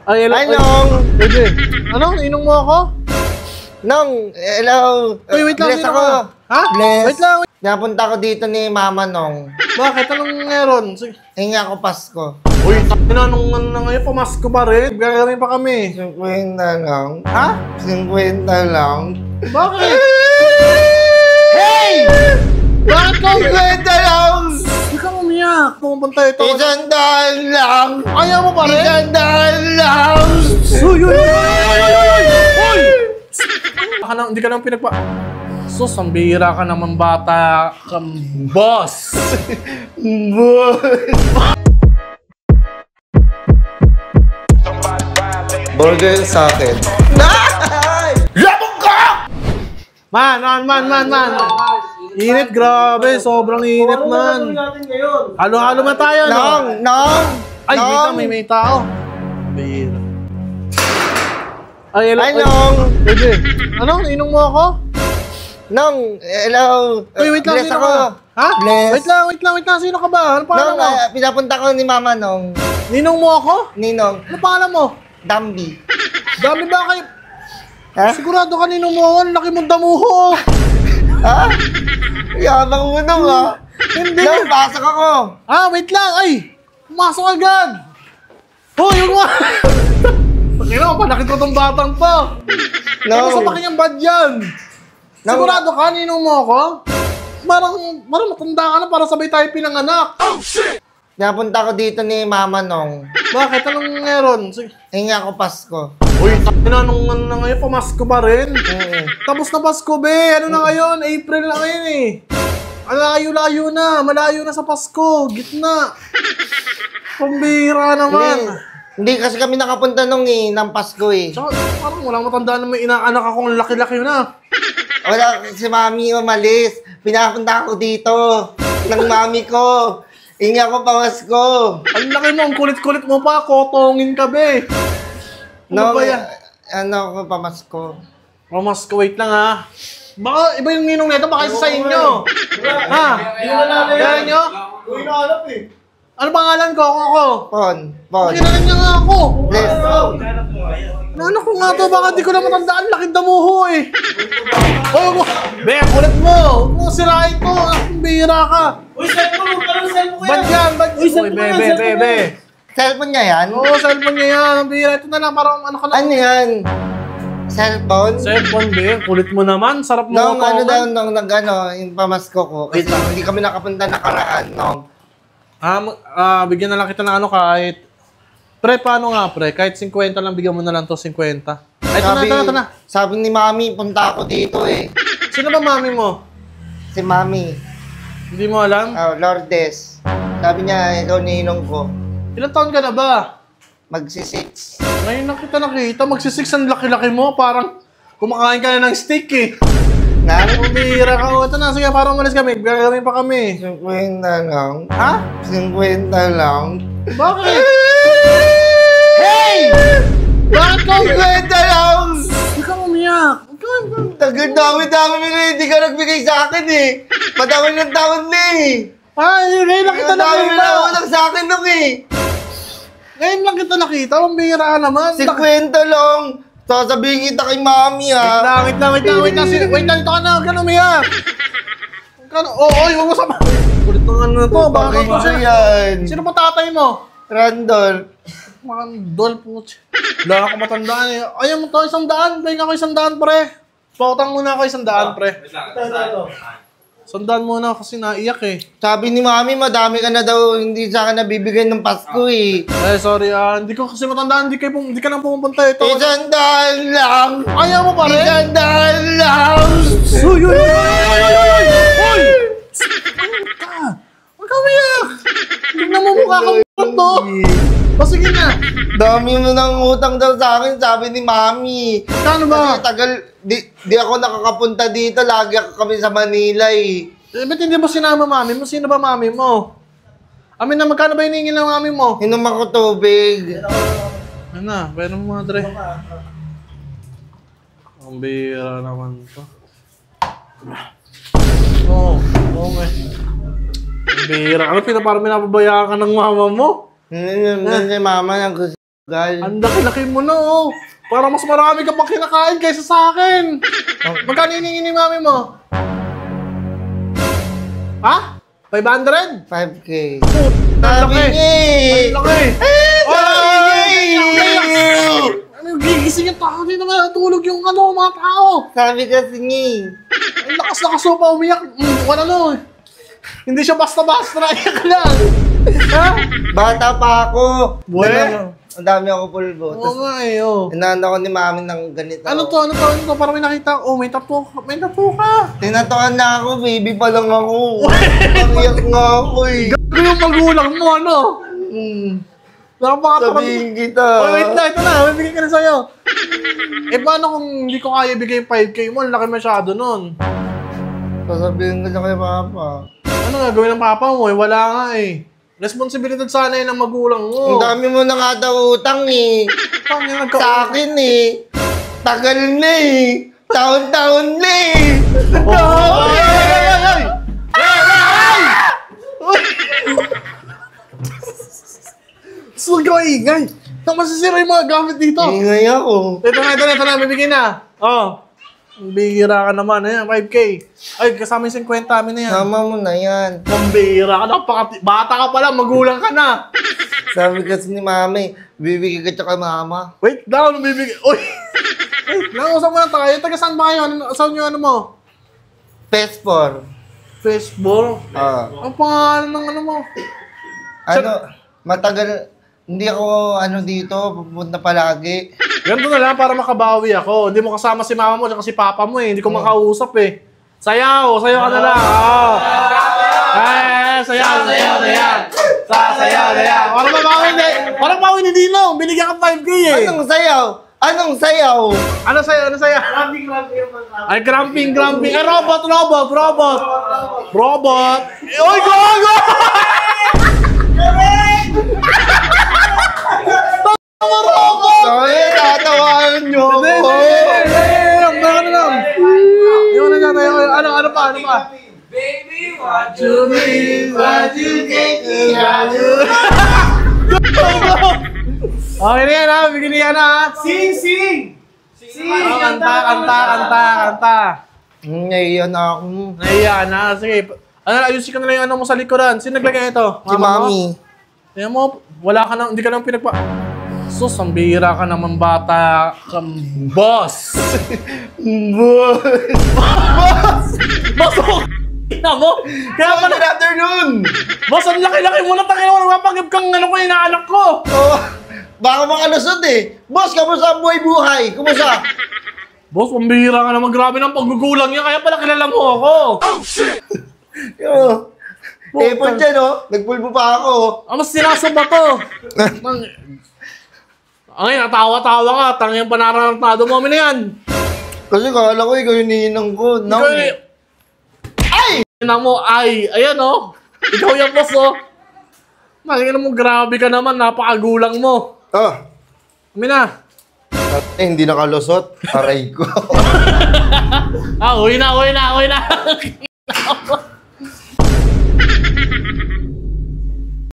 Ay, hello. Ay, Nong! Pwede. Ano? Inong mo ako? Nong, hello! Uy, wait lang. Bless Sino ako. ka? Ha? Bless. Wait lang. Napunta ko dito ni Mama, Nong. Bakit? Anong meron? Sige. Hingi ako Pasko. Uy, nung ano na ngayon, pamasko pa rin. Gagawin pa kami. 50 lang. Ha? 50 lang. Bakit? Hey! Bakit ka? 50 lang! Hindi ka umiyak. Pumunta ito. 100 lang! Ayaw mo pa rin? 100 lang! Uy, uy, uy, uy, uy, uy, uy! Hindi ka naman pinagpa... Sus, ang bihira ka naman bata kang boss. Burger sa akin. Labog ka! Man. Init, grabe. Sobrang init, man. Halo-halo na tayo, no? Nong! Ay, wait lang, may tao. Bihira. Ay, hello. Ay, Nong! Pwede. Ano? Inong mo ako? Nong, hello! Uy, wait lang. Bless Sino ako. ka? Ha? Bless. Wait lang. Sino ka ba? Ano pangalan Nong, mo? pinapunta ko ni Mama, Nong. Ninong mo ako? Ninong, Ano pangalan mo? Dambi. Dami ba kayo? Ha? Sigurado ka ninong mo. Ang laki mong damuho. Ha? Yabang mo, Nong, ha? Hindi. Nong, pasok ako. Ah, wait lang. Ay, pumasok agad. Hoy, yung mga... Pakina mo, panakit ko tong batang pa. Ano sa Nong, pakinggang bad yan? Sigurado ka, ninong mo ako? Parang matanda ka na para sabay tayo pinanganak. Oh, shit! napunta ko dito ni Mama, Nong. Bakit? Anong meron? Sige. Hingi ako Pasko. Uy, nung ano na ngayon, pamasko pa rin. Tapos na Pasko, be. Ano na ngayon? April na ngayon eh. Malayo na. Malayo na sa Pasko. Gitna. Pambira naman. Hindi kasi kami nakapunta nung ng Pasko eh. Tsaka, parang walang matandaan na may inaanak akong laki-laki na. Wala, si Mami umalis. Pinapunta ako dito ng Mami ko. Hingi ako Pasko. Ang laki mo, ang kulit-kulit mo pa. Kotongin ka, be. Ano No, ba yan? ano ako Pamasko. Pamasko, wait lang ha. Baka iba yung ninong nito, baka isa sa inyo. Ha? Kaya nyo? Ano pangalan ko? Ako. Pon. Pakilala niya nga ako. Bless. Ano ko nga to? Baka di ko na matandaan. Laking damuho eh. Oh, be, kulit mo. Huwag mo sirain to. Ang bihira ka. Uy, cellphone mo! Parang cellphone ko yan! Bad yan, bad. Uy, cellphone mo yan, be. Cellphone niya yan? Oo, cellphone niya yan. Ang bihira. Ito na lang, parang ano ka lang. Ano yan? Cellphone? Cellphone, be. Kulit mo naman. Sarap mo Nung ano daw, ako. nung yung Pamasko ko. Kasi hindi kami nakapunta nakaraan, Nong. Bigyan na lang kita ng ano kahit... Pre, paano nga, pre? Kahit 50 lang, bigyan mo na lang to 50. Ay, ito na. Sabi ni Mami, punta ako dito eh. Sino ba mami mo? Si Mami. Hindi mo alam? Lourdes. Sabi niya, ikaw ninong ko. Ilang taon ka na ba? Magsi-6. Ngayon lang kita nakita, magsisix ang laki-laki mo. Parang kumakain ka na ng steak eh. Umihira ka. Ito na, sige, para umalis kami. Gagawin pa kami. 50 lang. Ha? 50 lang. Bakit? Hey! Bakit ka? 50 lang! Hindi ka umiyak. Tagal dami-dami mo na hindi ka nagbigay sa akin eh. Padami ng taon na eh. Ay, ngayon lang kita Dami nakita. na lang sa akin nung eh. Ngayon lang kita nakita. Umihira ka naman. 50 lang. Sasabihin kita kay Mami ha. Wait lang. Wait lang, ito ka na. Huwag ka na umiyak. Huwag mo sa... Kulit ng ano na to. Bakit mo siya? yan? Sino pa tatay mo? Randall. Mandol po. Wala ako matandaan eh. Ayaw mo to, 100. Pahinga ko 100, pre. Pautang muna ako 100, pre. 100 muna kasi naiyak eh. Sabi ni Mami, madami ka na daw hindi sa akin nabibigay ng Pasko eh. Sorry hindi ko kasi matandaan. Hindi ka nang pumupunta ito. 100 lang! Ayaw mo pa rin? 100 lang! Uy! Huwag ka umiyak! Tignan mo mukha kang to. Sige na. Dami mo ng utang daw sa akin, sabi ni Mami. Kano ba? Kasi tagal, di ako nakakapunta dito. Lagi ako kami sa Manila eh. Ba't hindi mo sinama mami mo? Sino ba mami mo? Amin na, magkano ba hiningin ng mami mo? Inom ako tubig. Ano na, pwede mo mga dre. Ang bira naman to. Okay. Ang bira. Ano, parang pinapabayaan ka ng mama mo? Mama, Gal. Ang laki-laki mo na, oh. Para mas marami ka pang kinakain kaysa sa akin. Magkano hiningi ni mami mo? Ha? 500? 5K. Ang Sabi laki. niya eh. Ang laki. Sabi Ano, gigising yung tao din naman. Tulog yung mga tao. Sabi kasi niya Ang lakas-lakas mo pa umiyak. Wala no. Hindi siya basta-basta. Iyak lang. Ha? Bata pa ako. Buwe. Ang dami ako pulbo. Oo Tapos, nga eh, oh. inano ko ni mami ng ganito. Ano to? Parang may nakita. Oh, may tattoo. May tattoo ka. Tinatuan na ako, baby pa lang ako. Pangyak nga ako eh. Gago yung magulang mo, ano? Sabihin kita. Oh, wait na. Ito na. May bigay ka na sa'yo. Eh, paano kung hindi ko kaya ibigay yung 5K mo? Ang laki masyado nun. Sasabihin ko na kay Papa. Ano nga gawin ng papa mo? Eh, wala nga eh. Responsibilidad sana yun ng magulang mo. Ang dami mo na nga daw utang eh. Sa akin eh. Tagal na eh. Taon-taon na eh. Gusto ko ingay. Nang masisira yung mga gamit dito. Ingay ako. Ito na. Bibigyan na. Oh. Bihira ka naman. Ayan, 5K. Ay, kasama yung 50 amin na yan. Sama mo na yan. Pambihira ka. Bata ka pala. Magulang ka na. Sabi kasi ni Mami, bibigyan ka kay Mama. Wait down. Bibigyan. Uy. Wait lang. Usap mo na tayo. Taga saan ba kayo? Saan yung ano mo? PS4. Facebook. Ang pangalan ng ano mo? Ano, matagal, hindi ako dito, pupunta palagi. Ganito na lang para makabawi ako. Hindi mo kasama si mama mo at si papa mo eh. Hindi ko makausap eh. Sayaw ka na lang. Sayaw. Parang bawi ni Dino. Binigyan ka 5K eh. Anong sayaw? Ano sayaw? Ay, gramping. Ay, robot. Oy, go! Sorry, tatawanan niyo ako. Ano pa? Baby, what you take me out. Okay na yan ha, bigyan niya na ha. Sing! Kanta. Ngayon ako. Nahiya na, sige. Ayusin ka na lang yung ano mo sa likuran. Sino naglagay ito? Si Mami. Tingnan mo, wala ka na, hindi ka nang Sus, ang bihira ka naman bata kang boss. Boss, na mo? Kaya pala, Good afternoon! boss, ang laki-laki mo na tayo. Napagib kang ano ko, inaanak ko. Oh, baka makalusot eh. Boss, kamusta ang buhay-buhay? Kumusta? Boss, ang bihira ka naman. Grabe ng paggugulang niya. Kaya pala kilala mo ako. Oh, shit! Effort dyan, oh. Nagpulbo pa ako. Mas sinasaba to. Ay, natawa-tawa ka. Tangyang panarantado mo na yan. Kasi kala ko ikaw yung ninang ko. Ikaw yung... Ay! Ninang mo, ay. Ayan, oh. Ikaw yung boss, oh. Nakikita mo, grabe ka naman. Napakagulang mo. Kami na. Hindi nakalusot. Aray ko. Uwi na.